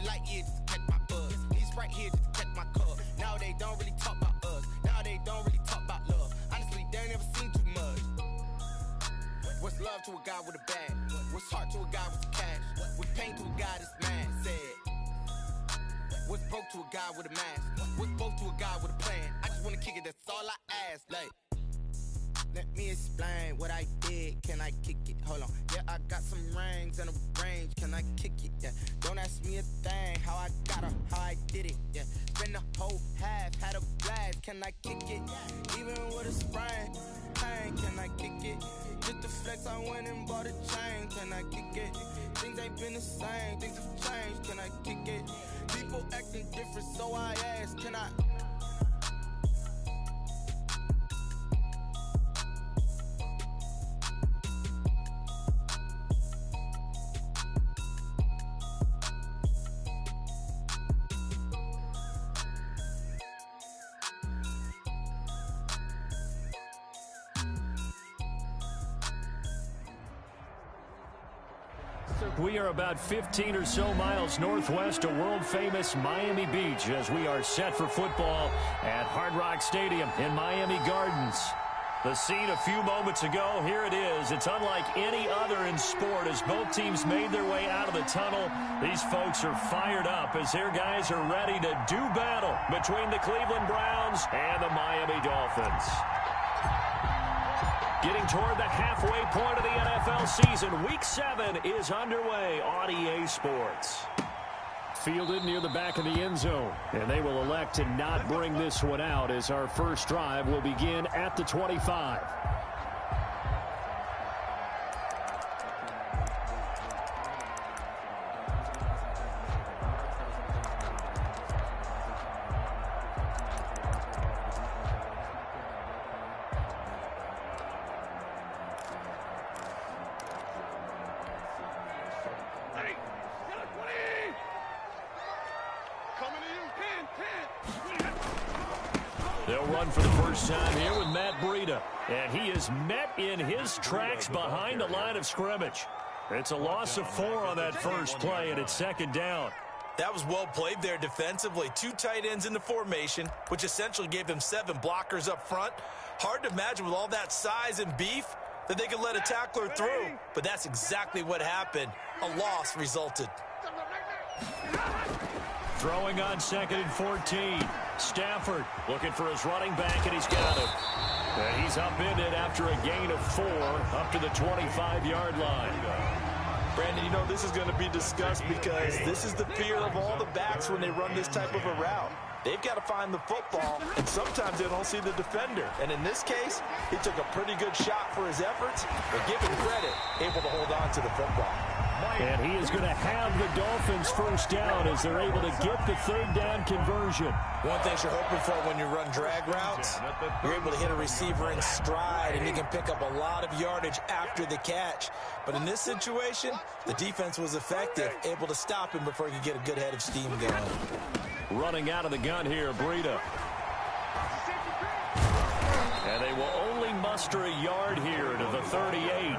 light years just to catch my buzz. He's right here just to catch my cub. Now they don't really talk about us. Now they don't really talk about love. Honestly, they ain't never seen too much. What's love to a guy with a bag? What's heart to a guy with cash? What's pain to a guy that's mad? Said. What's broke to a guy with a mask? What's broke to a guy with a plan? I just wanna kick it, that's all I ask. Like, let me explain what I did. Can I kick it? Hold on. Yeah, I got some rings and a range. Can I kick it? Yeah. Don't ask me a thing. How I got her, how I did it. Yeah. Spend the whole half, had a blast. Can I kick it? Even with a sprain. Pain, can I kick it? Just the flex, I went and bought a chain. Can I kick it? Things ain't been the same. Things have changed. Can I kick it? People acting different, so I ask, can I? We are about 15 or so miles northwest of world-famous Miami Beach as we are set for football at Hard Rock Stadium in Miami Gardens. The scene a few moments ago, here it is. It's unlike any other in sport as both teams made their way out of the tunnel. These folks are fired up as their guys are ready to do battle between the Cleveland Browns and the Miami Dolphins. Getting toward the halfway point of the NFL season, Week 7 is underway on EA Sports. Fielded near the back of the end zone, and they will elect to not bring this one out as our first drive will begin at the 25. They'll run for the first time here with Matt Breida. And he is met in his tracks behind the line of scrimmage. It's a loss of 4 on that first play, and it's second down. That was well played there defensively. 2 tight ends in the formation, which essentially gave them 7 blockers up front. Hard to imagine with all that size and beef that they could let a tackler through. But that's exactly what happened. A loss resulted. Throwing on 2nd and 14. Stafford looking for his running back, and he's got him. And he's upended after a gain of 4 up to the 25-yard line. Brandon, you know, this is going to be discussed because this is the fear of all the backs when they run this type of a route. They've got to find the football, and sometimes they don't see the defender. And in this case, he took a pretty good shot for his efforts, but give him credit, able to hold on to the football. And he is going to have the Dolphins first down as they're able to get the 3rd down conversion. One thing you're hoping for when you run drag routes, you're able to hit a receiver in stride, and you can pick up a lot of yardage after the catch. But in this situation, the defense was effective, able to stop him before he could get a good head of steam going. Running out of the gun here, Breida. And they will only muster a yard here to the 38.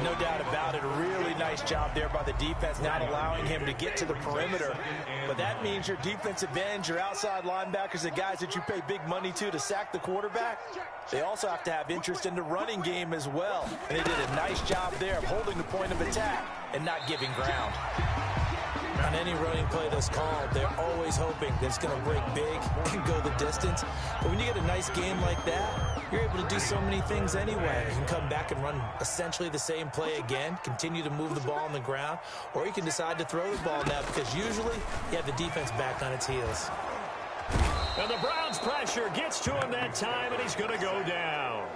No doubt about it. A really nice job there by the defense, not allowing him to get to the perimeter. But that means your defensive ends, your outside linebackers, the guys that you pay big money to sack the quarterback, they also have to have interest in the running game as well. And they did a nice job there of holding the point of attack and not giving ground. On any running play that's called, they're always hoping that it's going to break big and go the distance. But when you get a nice game like that, you're able to do so many things anyway. You can come back and run essentially the same play again, continue to move the ball on the ground, or you can decide to throw the ball now because usually you have the defense back on its heels. And the Browns' pressure gets to him that time, and he's going to go down.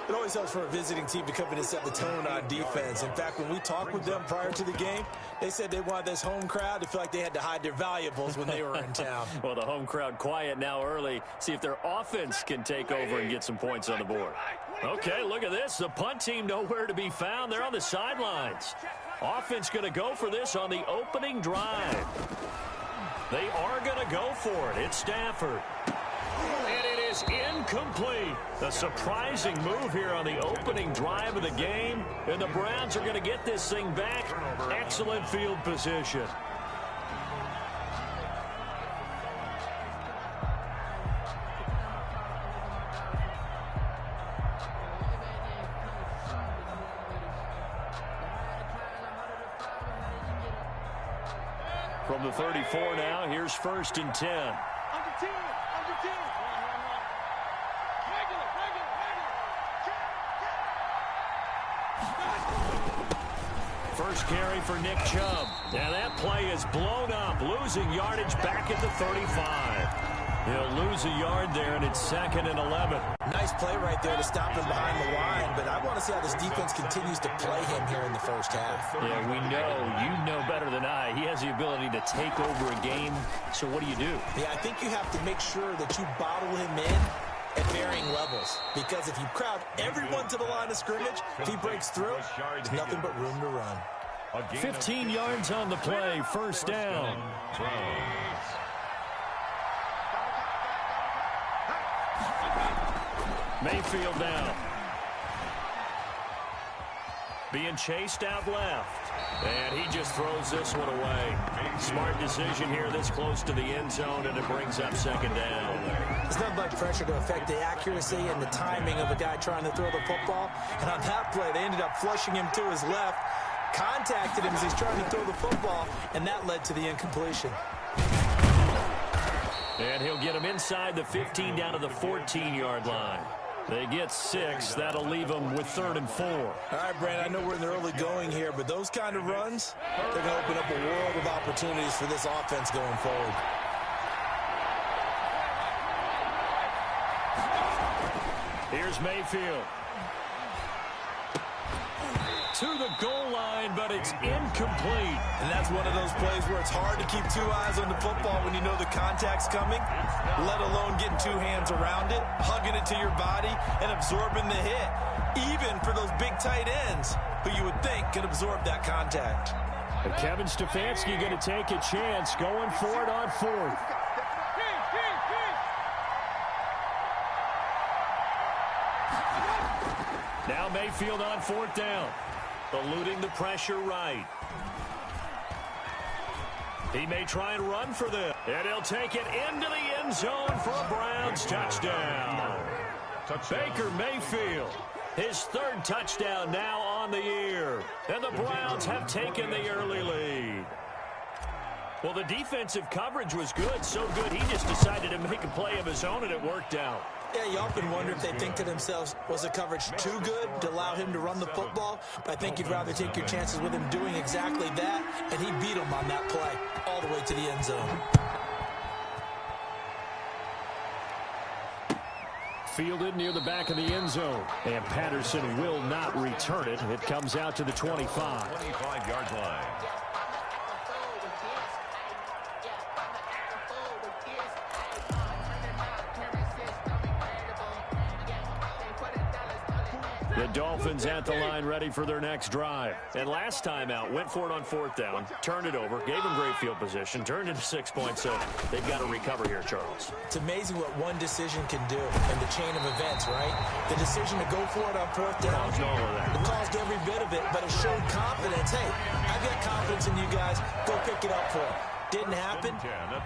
It always helps for a visiting team to come in and set the tone on defense. In fact, when we talked with them prior to the game, they said they wanted this home crowd to feel like they had to hide their valuables when they were in town. Well, the home crowd quiet now early. See if their offense can take over and get some points on the board. Okay, look at this. The punt team nowhere to be found. They're on the sidelines. Offense going to go for this on the opening drive. They are going to go for it. It's Stafford. And it is incomplete. A surprising move here on the opening drive of the game. And the Browns are going to get this thing back. Excellent field position. From the 34 now, here's 1st and 10. Under 10. First carry for Nick Chubb. And that play is blown up, losing yardage back at the 35. He'll lose a yard there, and it's 2nd and 11. Nice play right there to stop him behind the line, but I want to see how this defense continues to play him here in the first half. Yeah, we know. You know better than I. He has the ability to take over a game, so what do you do? Yeah, I think you have to make sure that you bottle him in at varying levels, because if you crowd everyone to the line of scrimmage, if he breaks through, there's nothing but room to run. 15 yards on the play, 1st down. Mayfield down. Being chased out left. And he just throws this one away. Smart decision here this close to the end zone, and it brings up 2nd down. There's nothing like pressure to affect the accuracy and the timing of a guy trying to throw the football. And on that play, they ended up flushing him to his left, contacted him as he's trying to throw the football, and that led to the incompletion. And he'll get him inside the 15 down to the 14-yard line. They get 6. That'll leave them with 3rd and 4. All right, Brandon, I know we're in the early going here, but those kind of runs, they're going to open up a world of opportunities for this offense going forward. Here's Mayfield. To the goal line, but it's incomplete. And that's one of those plays where it's hard to keep 2 eyes on the football when you know the contact's coming, let alone getting 2 hands around it, hugging it to your body, and absorbing the hit, even for those big tight ends who you would think could absorb that contact. And Kevin Stefanski going to take a chance going for it on 4th. Now Mayfield on 4th down. Eluding the pressure right. He may try and run for this. And he'll take it into the end zone for a Browns touchdown. Baker Mayfield, his 3rd touchdown now on the year. And the Browns have taken the early lead. Well, the defensive coverage was good, so good he just decided to make a play of his own, and it worked out. Yeah, you often wonder if they think to themselves, was the coverage too good to allow him to run the football? But I think you'd rather take your chances with him doing exactly that, and he beat him on that play all the way to the end zone. Fielded near the back of the end zone, and Patterson will not return it. It comes out to the 25. 25-yard line. The Dolphins at the line ready for their next drive. And last time out, went for it on 4th down, turned it over, gave them great field position, turned into 6 points, so they've got to recover here, Charles. It's amazing what one decision can do in the chain of events, right? The decision to go for it on 4th down, it caused every bit of it, but it showed confidence. Hey, I've got confidence in you guys. Go pick it up for it. Didn't happen.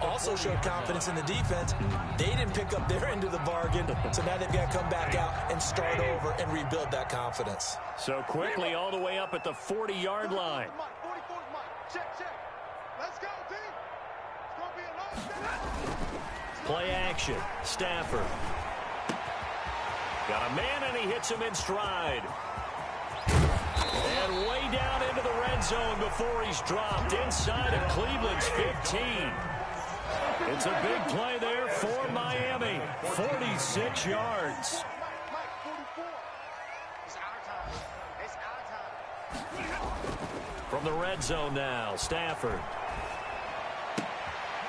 Also showed confidence in the defense. They didn't pick up their end of the bargain, so now they've got to come back out and start over and rebuild that confidence. So quickly all the way up at the 40-yard line. Play action. Stafford. Got a man, and he hits him in stride. And way down into the red zone before he's dropped inside of Cleveland's 15. It's a big play there for Miami. 46 yards. From the red zone now, Stafford.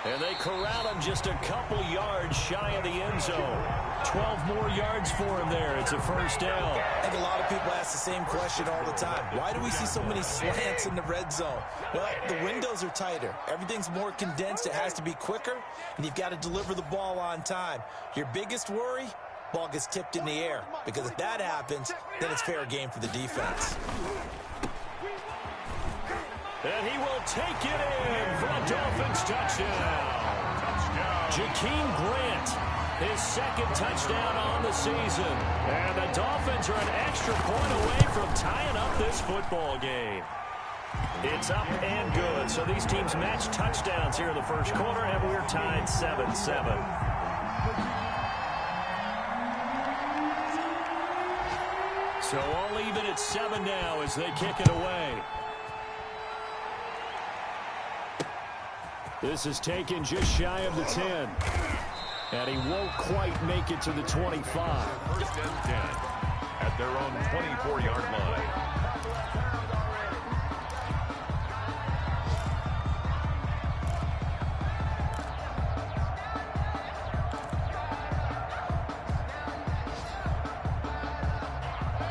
And they corral him just a couple yards shy of the end zone. 12 more yards for him there. It's a 1st down. I think a lot of people ask the same question all the time. Why do we see so many slants in the red zone? Well, the windows are tighter. Everything's more condensed. It has to be quicker, and you've got to deliver the ball on time. Your biggest worry? Ball gets tipped in the air, because if that happens, then it's fair game for the defense. And he will take it in for a Dolphins touchdown. Jakeem Grant, his 2nd touchdown on the season. And the Dolphins are an extra point away from tying up this football game. It's up and good. So these teams match touchdowns here in the first quarter, and we're tied 7-7. So all even at 7 now as they kick it away. This is taken just shy of the 10. And he won't quite make it to the 25. First and 10 at their own 24-yard line.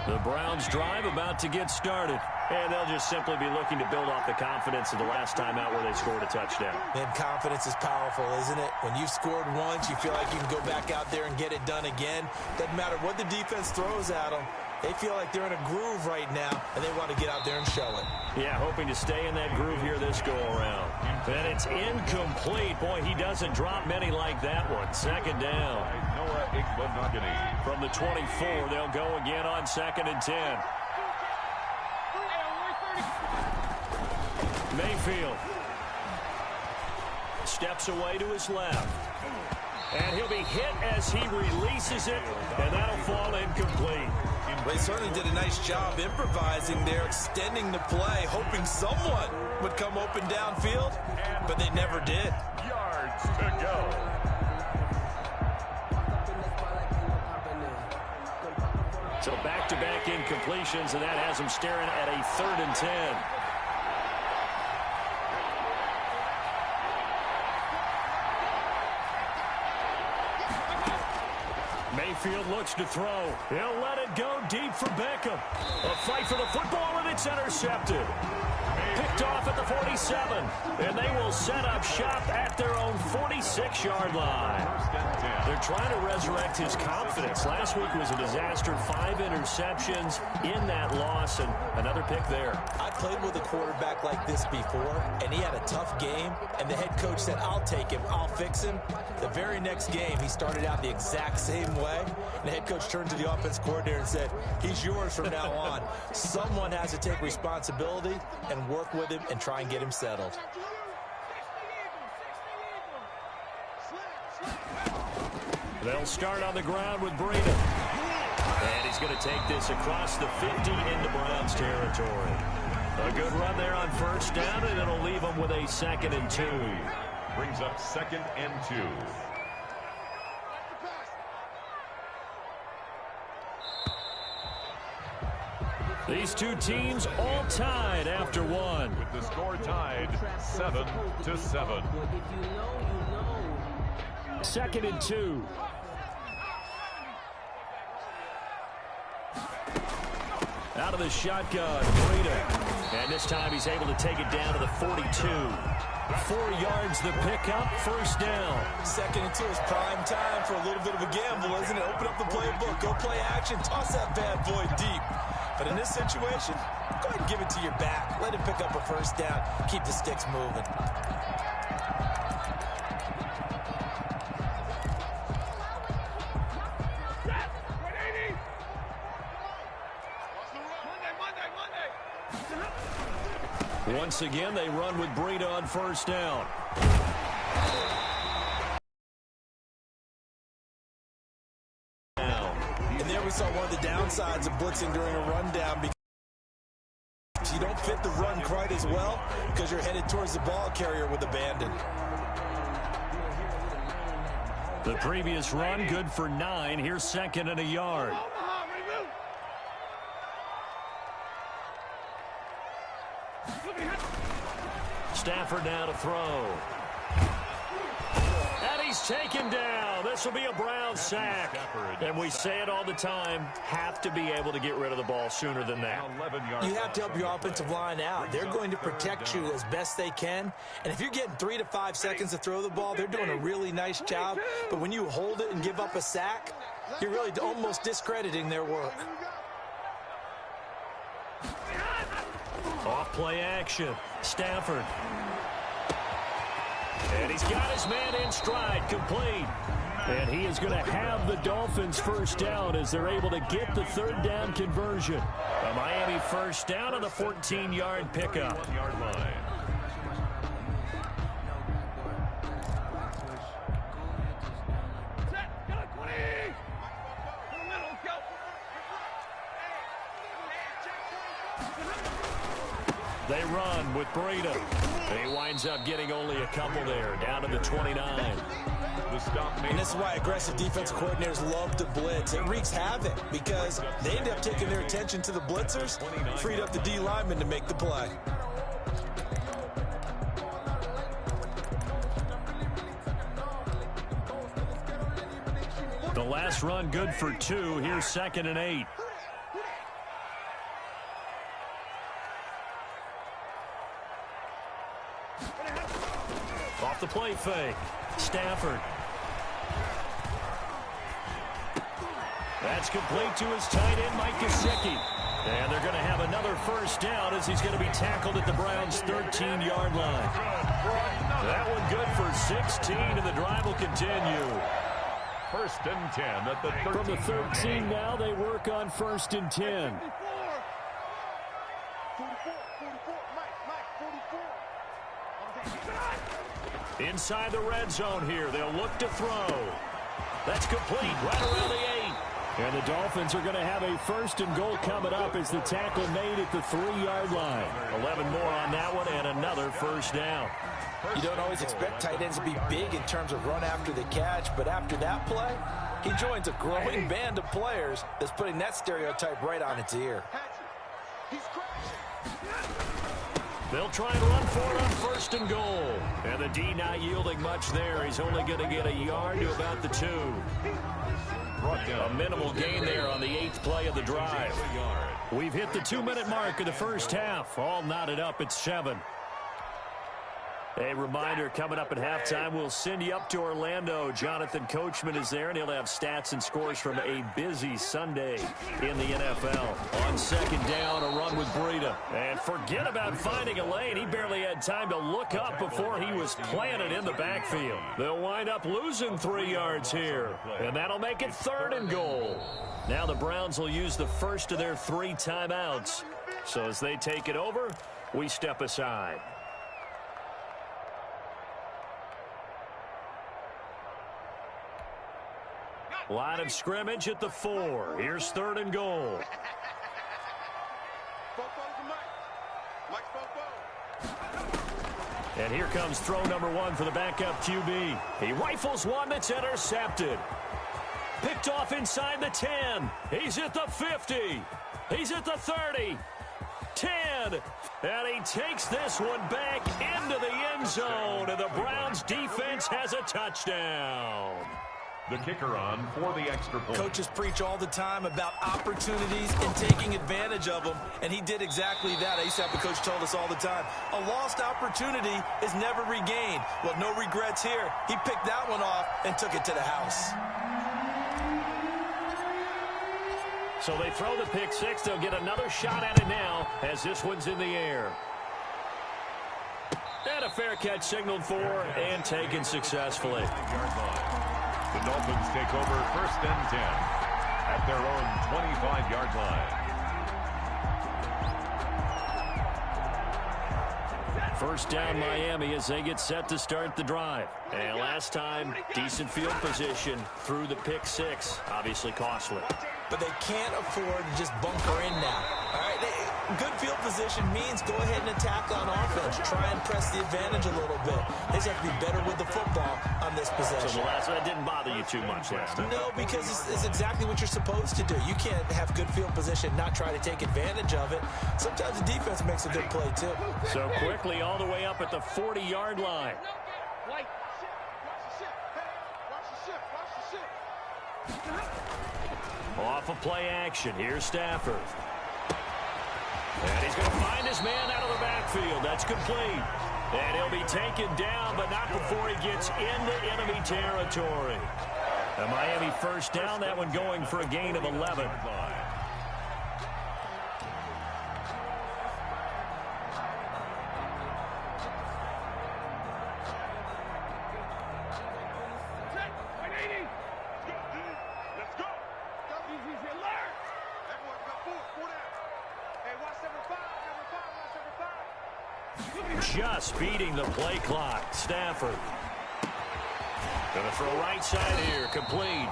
The Browns drive about to get started. And they'll just simply be looking to build off the confidence of the last time out where they scored a touchdown. And confidence is powerful, isn't it? When you've scored once, you feel like you can go back out there and get it done again. Doesn't matter what the defense throws at them. They feel like they're in a groove right now, and they want to get out there and show it. Yeah, hoping to stay in that groove here this go-around. And it's incomplete. Boy, he doesn't drop many like that one. Second down. From the 24, they'll go again on 2nd and 10. Mayfield steps away to his left. And he'll be hit as he releases it, and that'll fall incomplete. They certainly did a nice job improvising there, extending the play, hoping someone would come open downfield, but they never did. Yards to go. So back-to-back incompletions, and that has him staring at a 3rd and 10. Mayfield looks to throw. He'll let it go deep for Beckham. A fight for the football, and it's intercepted. Picked off at the 47, and they will set up shop at their own 46-yard line. They're trying to resurrect his confidence. Last week was a disaster. 5 interceptions in that loss, and another pick there. I played with a quarterback like this before, and he had a tough game, and the head coach said, I'll take him, I'll fix him. The very next game, he started out the exact same way, and the head coach turned to the offense coordinator and said, he's yours from now on. Someone has to take responsibility and work with him and try and get him settled. They'll start on the ground with Breida. And he's going to take this across the 50 into Browns territory. A good run there on 1st down, and it'll leave them with a 2nd and 2. Brings up 2nd and 2. These two teams all tied after one. With the score tied 7-7. 2nd and 2. Out of the shotgun, Breida. And this time he's able to take it down to the 42. 4 yards the pickup, 1st down. 2nd and 2 is prime time for a little bit of a gamble, isn't it? Open up the playbook, go play action, toss that bad boy deep. But in this situation, go ahead and give it to your back. Let him pick up a 1st down, keep the sticks moving. Once again, they run with Breida on 1st down. And there we saw one of the downsides of blitzing during a rundown, because you don't fit the run quite as well because you're headed towards the ball carrier with abandon. The previous run good for 9. Here's 2nd and a yard. Stafford now to throw. And he's taken down. This will be a Browns sack. And we say it all the time, have to be able to get rid of the ball sooner than that. You have to help your offensive line out. They're going to protect you as best they can. And if you're getting 3 to 5 seconds to throw the ball, they're doing a really nice job. But when you hold it and give up a sack, you're really almost discrediting their work. Off play action. Stafford. And he's got his man in stride. Complete. And he is going to have the Dolphins first down as they're able to get the third down conversion. A Miami first down on the 14-yard pickup. 1-yard line. They run with Breida. He winds up getting only a couple there, down to the 29. And this is why aggressive defensive coordinators love to blitz. It wreaks havoc because they end up taking their attention to the blitzers, freed up the D lineman to make the play. The last run good for 2. Here's 2nd and 8. Off the play fake. Stafford. That's complete to his tight end, Mike Gesicki. And they're going to have another first down as he's going to be tackled at the Browns' 13-yard line. That one good for 16, and the drive will continue. 1st and 10 at the 13. From the 13 now, they work on 1st and 10. Inside the red zone here. They'll look to throw. That's complete right around the 8. And the Dolphins are going to have a 1st and goal coming up as the tackle made at the 3-yard line. 11 more on that one and another first down. You don't always expect tight ends to be big in terms of run after the catch, but after that play, he joins a growing band of players that's putting that stereotype right on its ear. They'll try and run for it on 1st and goal. And the D not yielding much there. He's only going to get a yard to about the 2. A minimal gain there on the 8th play of the drive. We've hit the 2-minute mark of the first half. All knotted up at 7. A reminder, coming up at halftime, we'll send you up to Orlando. Jonathan Coachman is there, and he'll have stats and scores from a busy Sunday in the NFL. On 2nd down, a run with Breida. And forget about finding a lane. He barely had time to look up before he was planted in the backfield. They'll wind up losing 3 yards here, and that'll make it 3rd and goal. Now the Browns will use the first of their 3 timeouts. So as they take it over, we step aside. Line of scrimmage at the 4. Here's 3rd and goal. And here comes throw number 1 for the backup QB. He rifles one that's intercepted. Picked off inside the 10. He's at the 50. He's at the 30. 10. And he takes this one back into the end zone. And the Browns defense has a touchdown. The kicker on for the extra point. Coaches preach all the time about opportunities and taking advantage of them, and he did exactly that. I used to have the coach told us all the time, a lost opportunity is never regained. Well, no regrets here. He picked that one off and took it to the house. So they throw the pick 6. They'll get another shot at it now as this one's in the air. And a fair catch signaled for and taken successfully. The Dolphins take over 1st and 10 at their own 25-yard line. First down Miami as they get set to start the drive. And last time, decent field position through the pick 6. Obviously costly. But they can't afford to just bunker in now. All right, good field position means go ahead and attack on offense. Try and press the advantage a little bit. They just have to be better with the football on this possession. So the last one didn't bother you too much last time. No, because it's exactly what you're supposed to do. You can't have good field position, not try to take advantage of it. Sometimes the defense makes a good play, too. So quickly all the way up at the 40-yard line. Off of play action. Here's Stafford. And he's going to find his man out of the backfield. That's complete. And he'll be taken down, but not before he gets into enemy territory. A Miami first down, that one going for a gain of 11. just beating the play clock. Stafford. Going to throw right side here, complete.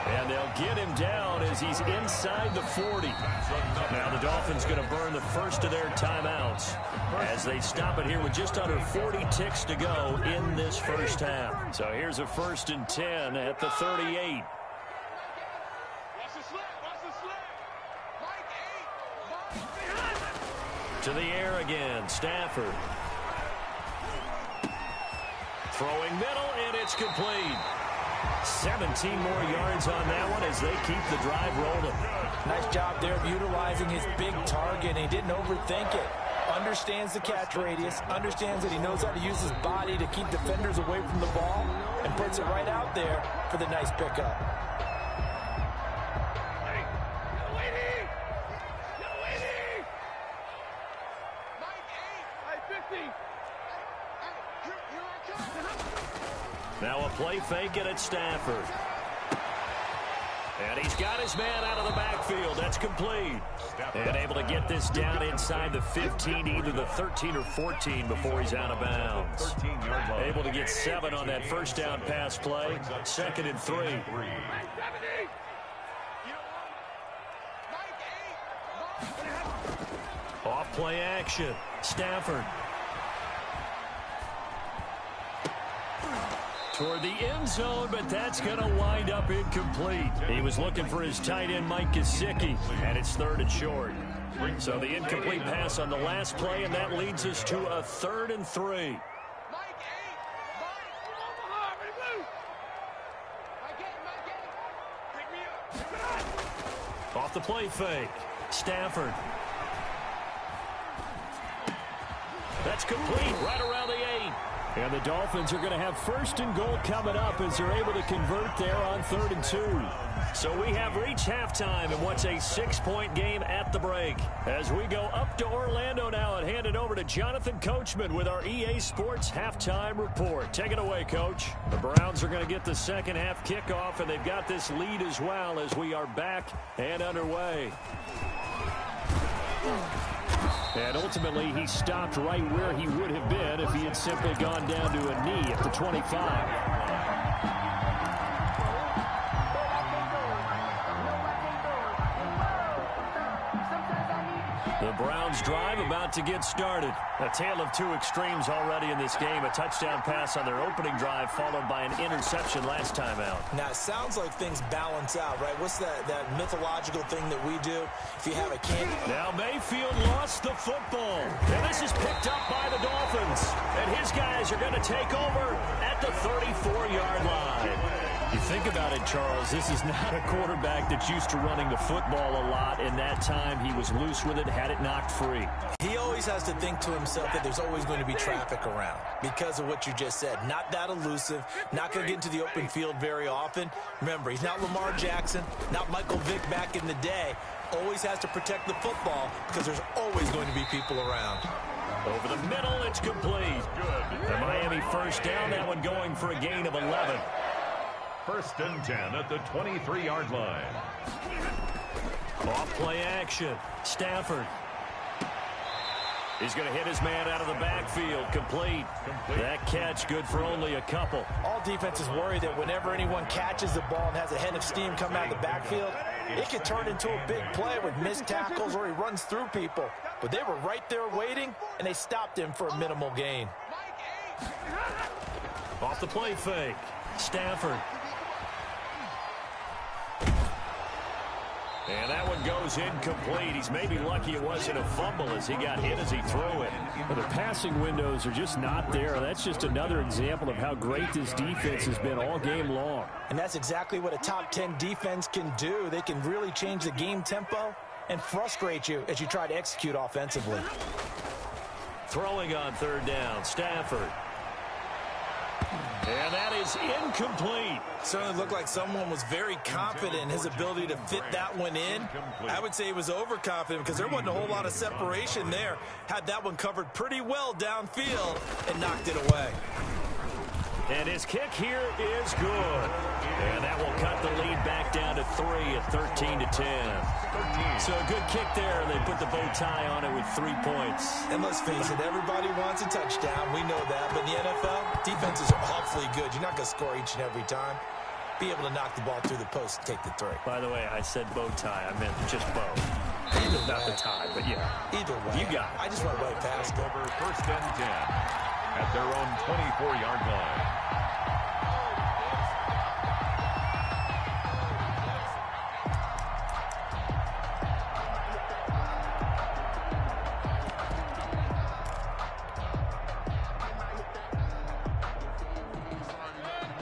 And they'll get him down as he's inside the 40. Now the Dolphins going to burn the first of their timeouts as they stop it here with just under 40 ticks to go in this first half. So here's a 1st and 10 at the 38. To the air again, Stafford. Throwing middle, and it's complete. 17 more yards on that one as they keep the drive rolling. Nice job there of utilizing his big target. He didn't overthink it. Understands the catch radius, understands that he knows how to use his body to keep defenders away from the ball, and puts it right out there for the nice pickup. Now a play fake it at Stafford. And he's got his man out of the backfield. That's complete. And able to get this down inside the 15, either the 13 or 14 before he's out of bounds. Able to get 7 on that first down pass play. 2nd and 3. Off play action. Stafford. Toward the end zone, but that's going to wind up incomplete. He was looking for his tight end, Mike Gesicki, and it's 3rd and short. So the incomplete pass on the last play, and that leads us to a 3rd and 3. Off the play fake. Stafford. That's complete right around the 8. And the Dolphins are going to have 1st and goal coming up as they're able to convert there on 3rd and 2. So we have reached halftime in what's a 6-point game at the break. As we go up to Orlando now and hand it over to Jonathan Coachman with our EA Sports Halftime Report. Take it away, Coach. The Browns are going to get the second half kickoff, and they've got this lead as well as we are back and underway. And ultimately, he stopped right where he would have been if he had simply gone down to a knee at the 25. The Browns drive about to get started. A tale of two extremes already in this game. A touchdown pass on their opening drive followed by an interception last time out. Now, it sounds like things balance out, right? What's that mythological thing that we do? If you have a candy... Now Mayfield lost the football. And this is picked up by the Dolphins. And his guys are going to take over at the 34-yard line. You think about it, Charles, this is not a quarterback that's used to running the football a lot. In that time, he was loose with it, had it knocked free. He always has to think to himself that there's always going to be traffic around because of what you just said. Not that elusive, not going to get into the open field very often. Remember, he's not Lamar Jackson, not Michael Vick back in the day. Always has to protect the football because there's always going to be people around. Over the middle, it's complete. The Miami first down, that one going for a gain of 11. 1st and 10 at the 23-yard line. Off play action. Stafford. He's going to hit his man out of the backfield. Complete. That catch good for only a couple. All defenses worry that whenever anyone catches the ball and has a head of steam coming out of the backfield, it can turn into a big play with missed tackles or he runs through people. But they were right there waiting, and they stopped him for a minimal gain. Off the play fake. Stafford. And that one goes incomplete. He's maybe lucky it wasn't a fumble as he got hit as he threw it. Well, the passing windows are just not there. That's just another example of how great this defense has been all game long. And that's exactly what a top 10 defense can do. They can really change the game tempo and frustrate you as you try to execute offensively. Throwing on 3rd down, Stafford. And that is incomplete. Certainly looked like someone was very confident in his ability to fit that one in. I would say he was overconfident because there wasn't a whole lot of separation there. Had that one covered pretty well downfield and knocked it away. And his kick here is good. And that will cut the lead back down to 3 at 13-10. So a good kick there. They put the bow tie on it with 3 points. And let's face it, everybody wants a touchdown. We know that. But in the NFL, defenses are awfully good. You're not going to score each and every time. Be able to knock the ball through the post and take the 3. By the way, I said bow tie. I meant just bow. Either Not way. the tie, but yeah. Either way. You got it. I just went right past it. Over 1st and 10 at their own 24-yard line.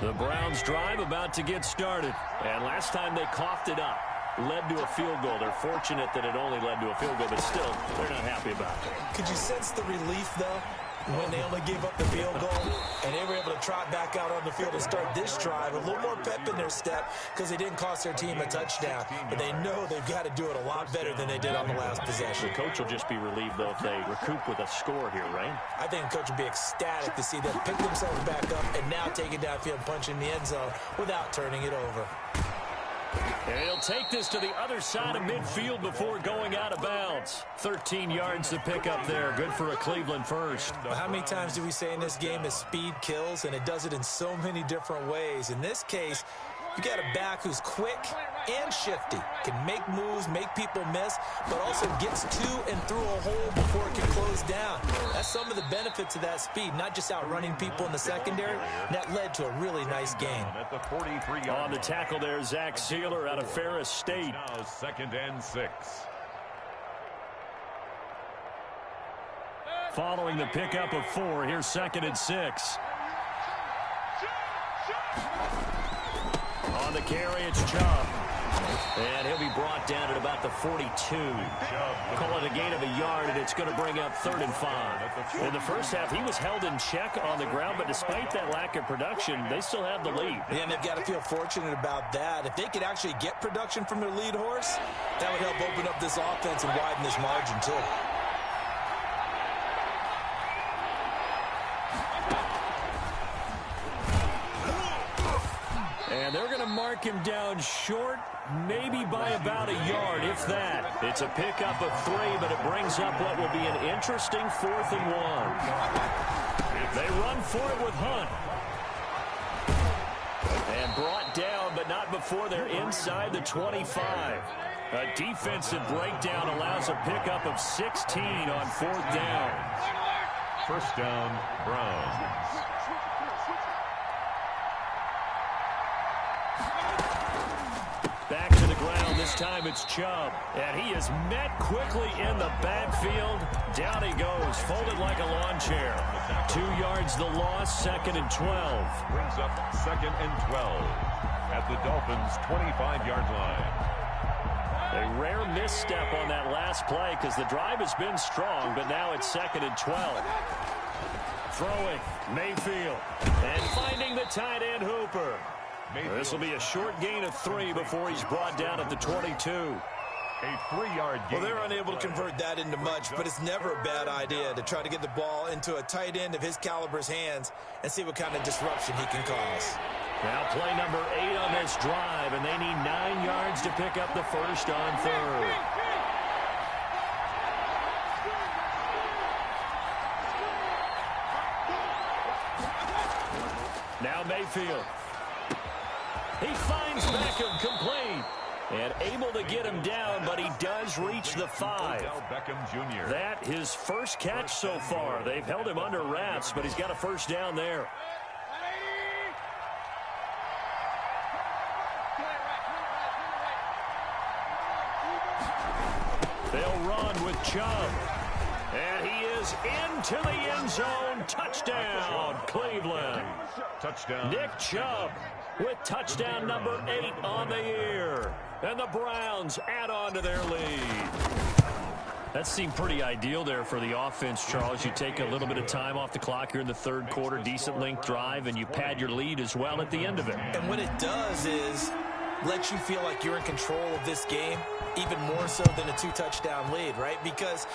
The Browns drive about to get started. And last time they coughed it up, led to a field goal. They're fortunate that it only led to a field goal, but still, they're not happy about it. Could you sense the relief, though, when they only gave up the field goal and they were able to trot back out on the field and start this drive? A little more pep in their step because they didn't cost their team a touchdown. But they know they've got to do it a lot better than they did on the last possession. The coach will just be relieved, though, if they recoup with a score here, right? I think the coach will be ecstatic to see them pick themselves back up and now take it downfield, punch in the end zone without turning it over. And he'll take this to the other side of midfield before going out of bounds. 13 yards to pick up there. Good for a Cleveland first. Well, how many times do we say in this game that speed kills, and it does it in so many different ways? In this case, you got a back who's quick and shifty, can make moves, make people miss, but also gets to and through a hole before it can close down. That's some of the benefits of that speed, not just outrunning people in the secondary. And that led to a really nice game. At the 43-yard On the tackle there, Zach Sealer out of Ferris State. Now 2nd and 6. Following the pickup of 4, here's 2nd and 6. On the carry, it's Chubb. And he'll be brought down at about the 42. Call it a gain of a yard, and it's going to bring up 3rd and 5. In the first half, he was held in check on the ground, but despite that lack of production, they still have the lead. Yeah, and they've got to feel fortunate about that. If they could actually get production from their lead horse, that would help open up this offense and widen this margin, too. And they're going to mark him down short, maybe by about a yard, if that. It's a pickup of 3, but it brings up what will be an interesting 4th and 1. They run for it with Hunt. And brought down, but not before they're inside the 25. A defensive breakdown allows a pickup of 16 on 4th down. 1st down, Browns. Back to the ground. This time it's Chubb. And he is met quickly in the backfield. Down he goes, folded like a lawn chair. 2 yards the loss, 2nd and 12. Brings up 2nd and 12 at the Dolphins' 25-yard line. A rare misstep on that last play because the drive has been strong, but now it's 2nd and 12. Throwing, Mayfield. And finding the tight end, Hooper. This will be a short gain of 3 before he's brought down at the 22. A 3-yard gain. Well, they're unable to convert that into much, but it's never a bad idea to try to get the ball into a tight end of his caliber's hands and see what kind of disruption he can cause. Now play number 8 on this drive, and they need 9 yards to pick up the first on 3rd. Now Mayfield. He finds Beckham complete. And able to get him down, but he does reach the 5. Beckham Jr. That his first catch so far. They've held him under wraps, but he's got a first down there. They'll run with Chubb. And he is into the end zone. Touchdown, Cleveland. Touchdown. Nick Chubb with touchdown number 8 on the year. And the Browns add on to their lead. That seemed pretty ideal there for the offense, Charles. You take a little bit of time off the clock here in the 3rd quarter, decent length drive, and you pad your lead as well at the end of it. And what it does is let you feel like you're in control of this game, even more so than a 2-touchdown lead, right? Because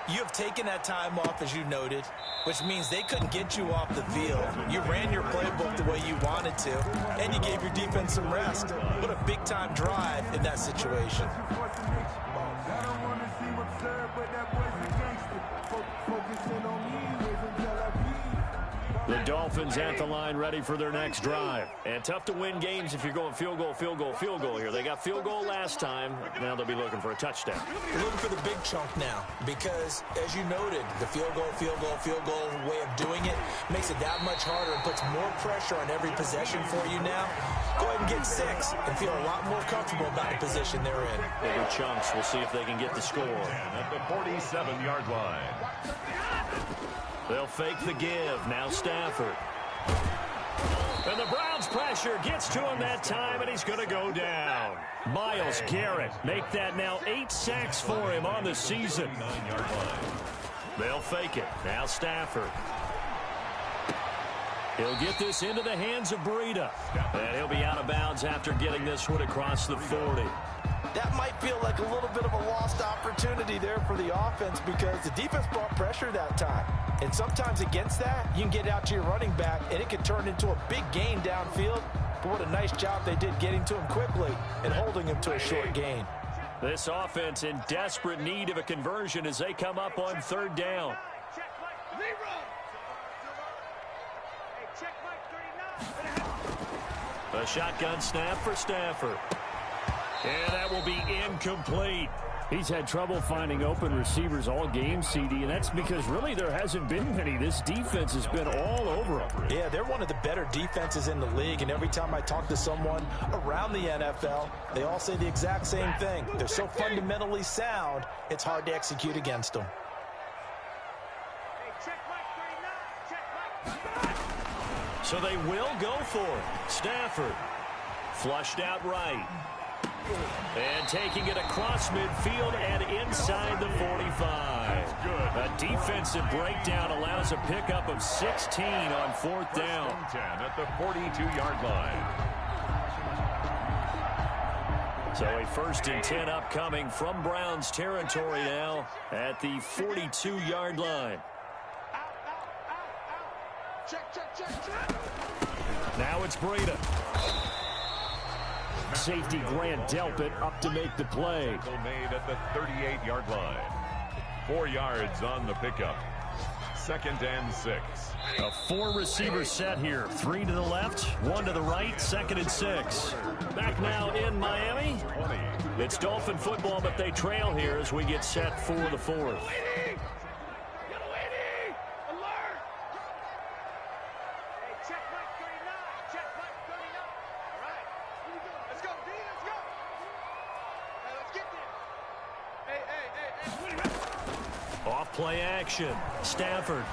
You have taken that time off, as you noted, which means they couldn't get you off the field. You ran your playbook the way you wanted to, and you gave your defense some rest. What a big-time drive in that situation. The Dolphins at the line ready for their next drive. And tough to win games if you're going field goal, field goal, field goal here. They got field goal last time. Now they'll be looking for a touchdown. They're looking for the big chunk now because, as you noted, the field goal way of doing it makes it that much harder and puts more pressure on every possession for you now. Go ahead and get 6 and feel a lot more comfortable about the position they're in. Bigger chunks. We'll see if they can get the score. And at the 47-yard line. They'll fake the give. Now Stafford. And the Browns pressure gets to him that time, and he's going to go down. Myles Garrett make that now 8 sacks for him on the season. 9-yard line. They'll fake it. Now Stafford. He'll get this into the hands of Breida. And he'll be out of bounds after getting this one across the 40. That might feel like a little bit of a lost opportunity there for the offense because the defense brought pressure that time. And sometimes against that, you can get out to your running back, and it can turn into a big gain downfield. But what a nice job they did getting to him quickly and holding him to a short gain. This offense in desperate need of a conversion as they come up on 3rd down. A shotgun snap for Stafford. And that will be incomplete. He's had trouble finding open receivers all game, CD, and that's because really there hasn't been many. This defense has been all over him. Yeah, they're one of the better defenses in the league, and every time I talk to someone around the NFL, they all say the exact same thing. They're so fundamentally sound, it's hard to execute against them. So they will go for it. Stafford flushed out right. And taking it across midfield and inside the 45. A defensive breakdown allows a pickup of 16 on 4th down. 10 at the 42-yard line. So a 1st and 10 upcoming from Browns territory now at the 42-yard line. Now it's Breida. Safety Grant Delpit up to make the play. Tackle made at the 38-yard line. 4 yards on the pickup. 2nd and 6. A 4-receiver set here. 3 to the left, 1 to the right, 2nd and 6. Back now in Miami. 20. It's Dolphin football, but they trail here as we get set for the 4th. Play action. Stafford.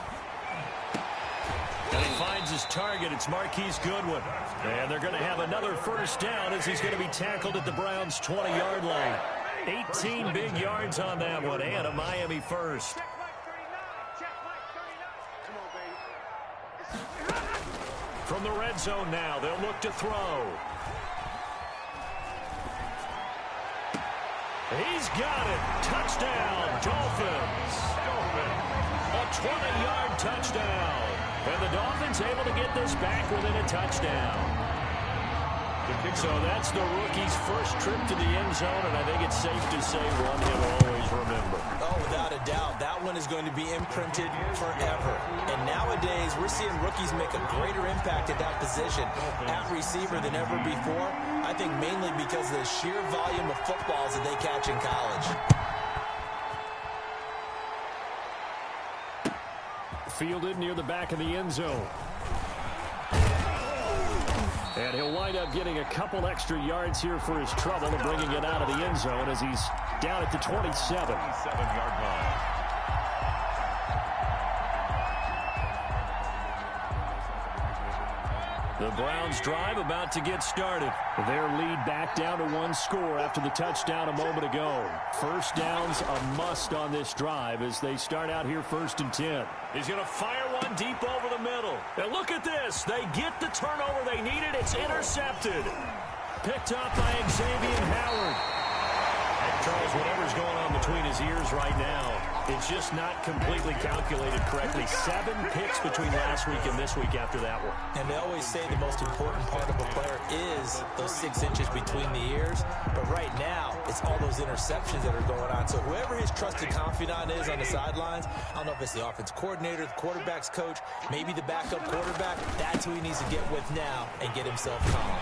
And he finds his target. It's Marquise Goodwin. And they're going to have another 1st down as he's going to be tackled at the Browns' 20-yard line. 18 big yards on that one and a Miami 1st. From the red zone now, they'll look to throw. He's got it. Touchdown, Dolphins. A 20-yard touchdown. And the Dolphins able to get this back within a touchdown. So that's the rookie's first trip to the end zone, and I think it's safe to say one he'll always remember. Oh, without a doubt. That one is going to be imprinted forever. And nowadays, we're seeing rookies make a greater impact at that position at receiver than ever before. I think mainly because of the sheer volume of footballs that they catch in college. Fielded near the back of the end zone. And he'll wind up getting a couple extra yards here for his trouble and bringing it out of the end zone as he's down at the 27. 27-yard line. The Browns drive about to get started. Their lead back down to 1 score after the touchdown a moment ago. 1st down's a must on this drive as they start out here 1st and 10. He's going to fire one deep over the middle. And look at this. They get the turnover they needed. It's intercepted. Picked up by Xavier Howard. And Charles, whatever's going on between his ears right now, It's just not completely calculated correctly. 7 picks between last week and this week after that one. And they always say the most important part of a player is those 6 inches between the ears. But right now, it's all those interceptions that are going on. So whoever his trusted confidant is on the sidelines, I don't know if it's the offense coordinator, the quarterback's coach, maybe the backup quarterback, that's who he needs to get with now and get himself calm.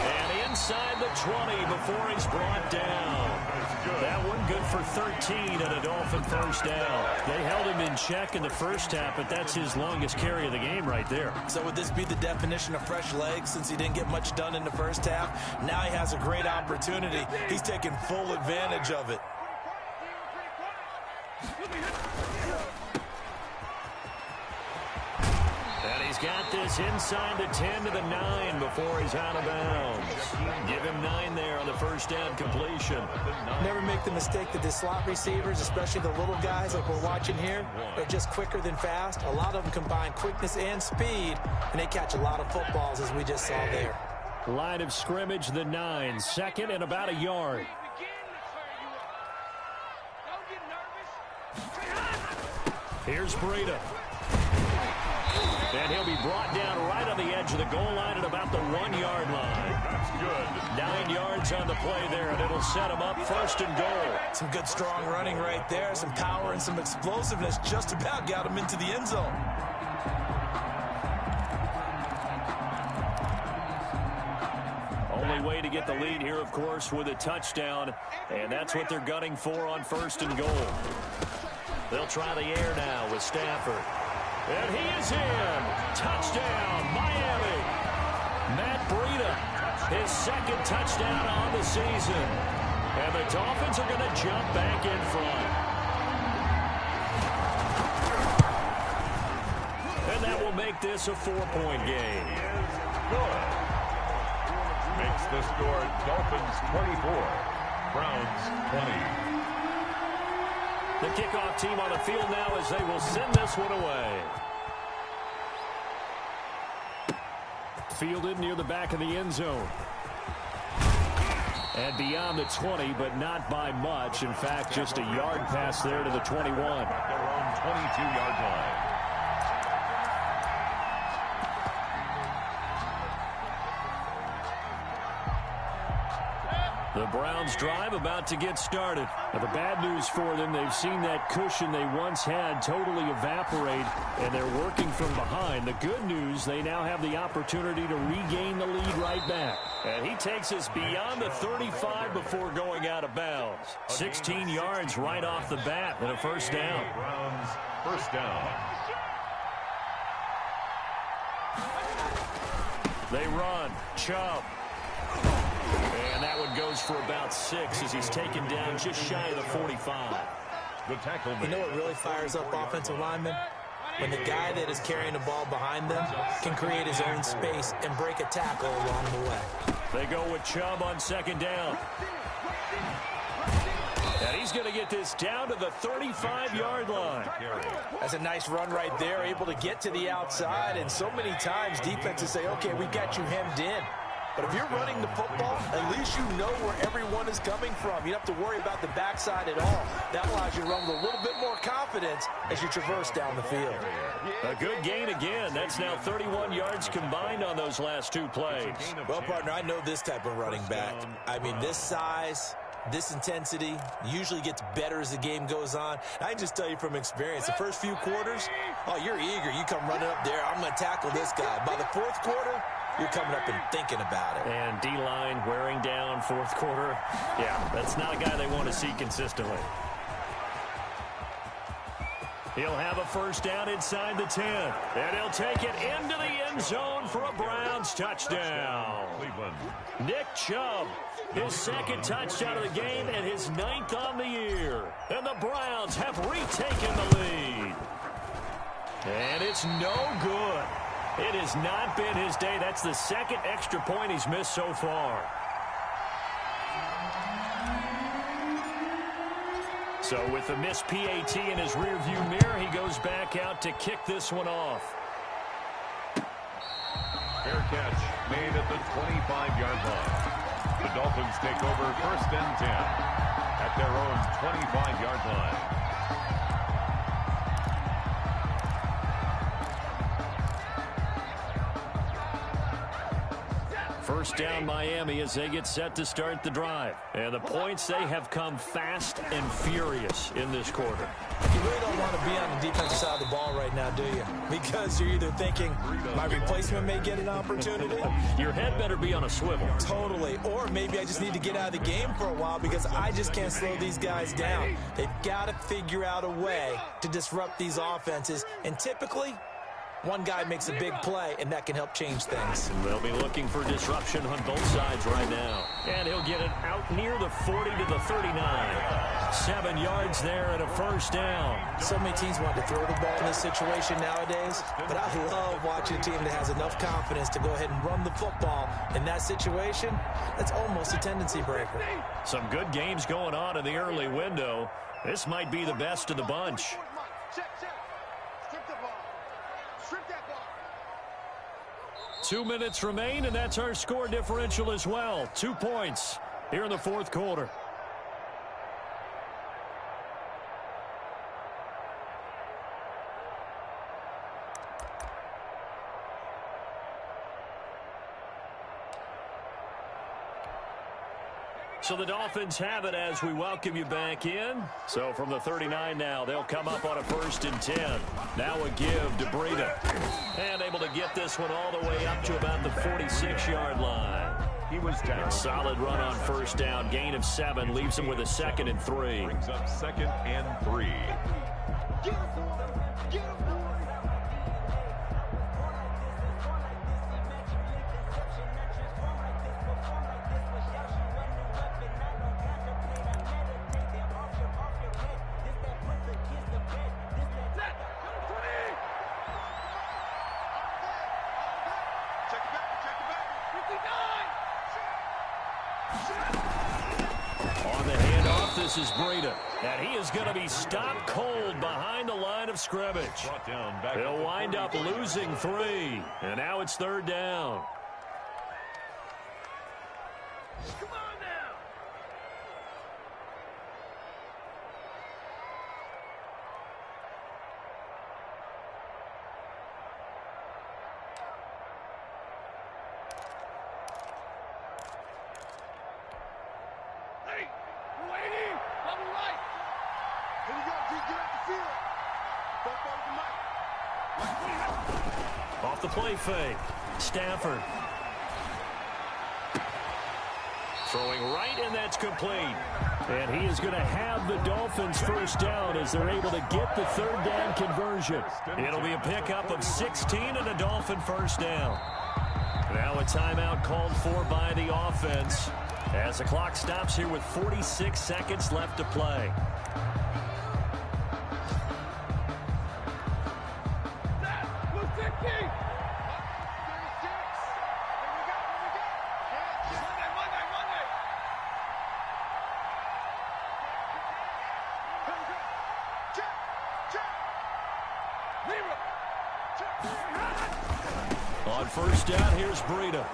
And inside the 20 before he's brought down. That one good for 13 and a Dolphin first down. They held him in check in the first half, but that's his longest carry of the game right there. So would this be the definition of fresh legs since he didn't get much done in the first half? Now he has a great opportunity. He's taking full advantage of it. And he's got this inside the 10 to the 9 before he's out of bounds. Give him 9 there on the first down completion. Never make the mistake that the slot receivers, especially the little guys like we're watching here, are just quicker than fast. A lot of them combine quickness and speed, and they catch a lot of footballs as we just saw there. Line of scrimmage, the 9. Second and about a yard. Here's Breida. And he'll be brought down right on the edge of the goal line at about the 1-yard line. That's good. 9 yards on the play there, and it'll set him up first and goal. Some good strong running right there, some power and some explosiveness just about got him into the end zone. Only way to get the lead here, of course, with a touchdown, and that's what they're gunning for on first and goal. They'll try the air now with Stafford. And he is in. Touchdown, Miami. Matt Breida, his second touchdown on the season. And the Dolphins are going to jump back in front. And that will make this a 4-point game. Good. Makes the score Dolphins 24, Browns 20. The kickoff team on the field now as they will send this one away. Fielded near the back of the end zone. And beyond the 20, but not by much. In fact, just a yard pass there to the 21. At their own 22-yard line. The Browns drive about to get started. Now, the bad news for them, they've seen that cushion they once had totally evaporate, and they're working from behind. The good news, they now have the opportunity to regain the lead right back. And he takes us beyond the 35 before going out of bounds. 16 yards right off the bat and a first down. Browns first down. They run. Chubb. And that one goes for about 6 as he's taken down just shy of the 45. The tackle. You know what really fires up offensive linemen? When the guy that is carrying the ball behind them can create his own space and break a tackle along the way. They go with Chubb on second down. And he's going to get this down to the 35-yard line. That's a nice run right there, able to get to the outside. And so many times defenses say, okay, we got you hemmed in. But if you're running the football, at least you know where everyone is coming from. You don't have to worry about the backside at all. That allows you to run with a little bit more confidence as you traverse down the field. A good gain again. That's now 31 yards combined on those last 2 plays. Well, partner, I know this type of running back. I mean, this size, this intensity usually gets better as the game goes on. I can just tell you from experience, the first few quarters, oh, you're eager. You come running up there, I'm going to tackle this guy. By the fourth quarter, you're coming up and thinking about it. And D-line wearing down fourth quarter. Yeah, that's not a guy they want to see consistently. He'll have a first down inside the 10. And he'll take it into the end zone for a Browns touchdown. Cleveland. Nick Chubb, his second touchdown of the game and his 9th on the year. And the Browns have retaken the lead. And it's no good. It has not been his day. That's the second extra point he's missed so far. So with the missed PAT in his rearview mirror, he goes back out to kick this one off. Fair catch made at the 25-yard line. The Dolphins take over first and 10 at their own 25-yard line. First down Miami as they get set to start the drive. And the points, they have come fast and furious in this quarter. You really don't want to be on the defensive side of the ball right now, do you? Because you're either thinking, my replacement may get an opportunity. Your head better be on a swivel. Totally. Or maybe I just need to get out of the game for a while because I just can't slow these guys down. They've got to figure out a way to disrupt these offenses. And typically, one guy makes a big play, and that can help change things. They'll be looking for disruption on both sides right now. And he'll get it out near the 40 to the 39. 7 yards there and a first down. So many teams want to throw the ball in this situation nowadays, but I love watching a team that has enough confidence to go ahead and run the football. In that situation, that's almost a tendency breaker. Some good games going on in the early window. This might be the best of the bunch. 2 minutes remain, and that's our score differential as well. 2 points here in the fourth quarter. So the Dolphins have it as we welcome you back in. So from the 39 now, they'll come up on a 1st and 10. Now a give to Breida. And able to get this one all the way up to about the 46-yard line. He was down. Solid run on first down. Gain of 7 leaves him with a 2nd and 3. Brings up 2nd and 3. On the handoff, this is Breida. And he is going to be stopped cold behind the line of scrimmage. They'll wind up losing 3. And now it's 3rd down. Come on now. Off the play fake. Stafford. Throwing right, and that's complete. And he is going to have the Dolphins first down as they're able to get the 3rd down conversion. It'll be a pickup of 16 and a Dolphin first down. Now a timeout called for by the offense as the clock stops here with 46 seconds left to play. On first down, here's Breida.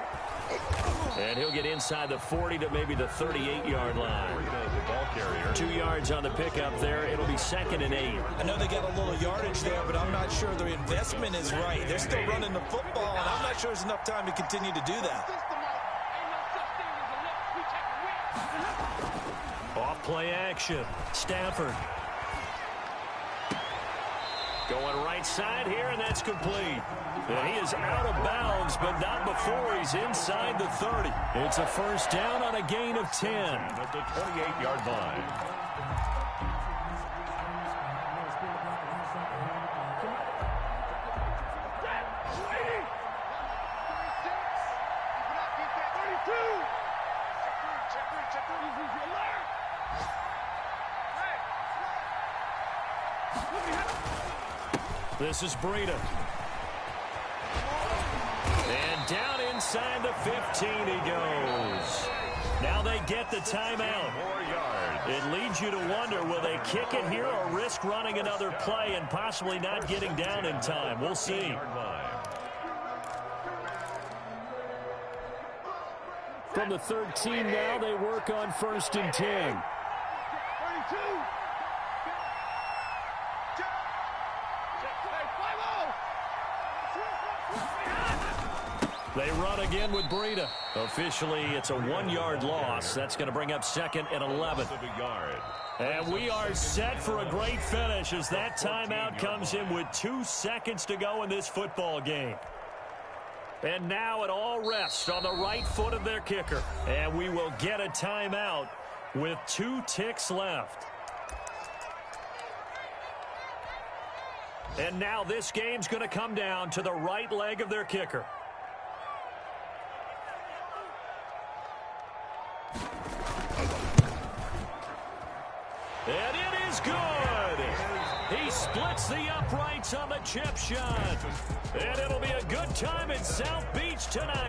And he'll get inside the 40 to maybe the 38-yard line. The ball carrier. 2 yards on the pickup there. It'll be 2nd and 8. I know they got a little yardage there, but I'm not sure their investment is right. They're still running the football, and I'm not sure there's enough time to continue to do that. Off play action. Stafford. Going right side here, and that's complete. And he is out of bounds, but not before he's inside the 30. It's a first down on a gain of 10. At the 28-yard line. This is Breida. And down inside the 15 he goes. Now they get the timeout. 4 yards. It leads you to wonder, will they kick it here or risk running another play and possibly not getting down in time? We'll see. From the 13 now, they work on 1st and 10. They run again with Breida. Officially, it's a 1-yard loss. That's going to bring up 2nd and 11. And we are set for a great finish as that timeout comes in with 2 seconds to go in this football game. And now it all rests on the right foot of their kicker. And we will get a timeout with 2 ticks left. And now this game's going to come down to the right leg of their kicker. And it is good. He splits the uprights on the chip shot. And it'll be a good time in South Beach tonight.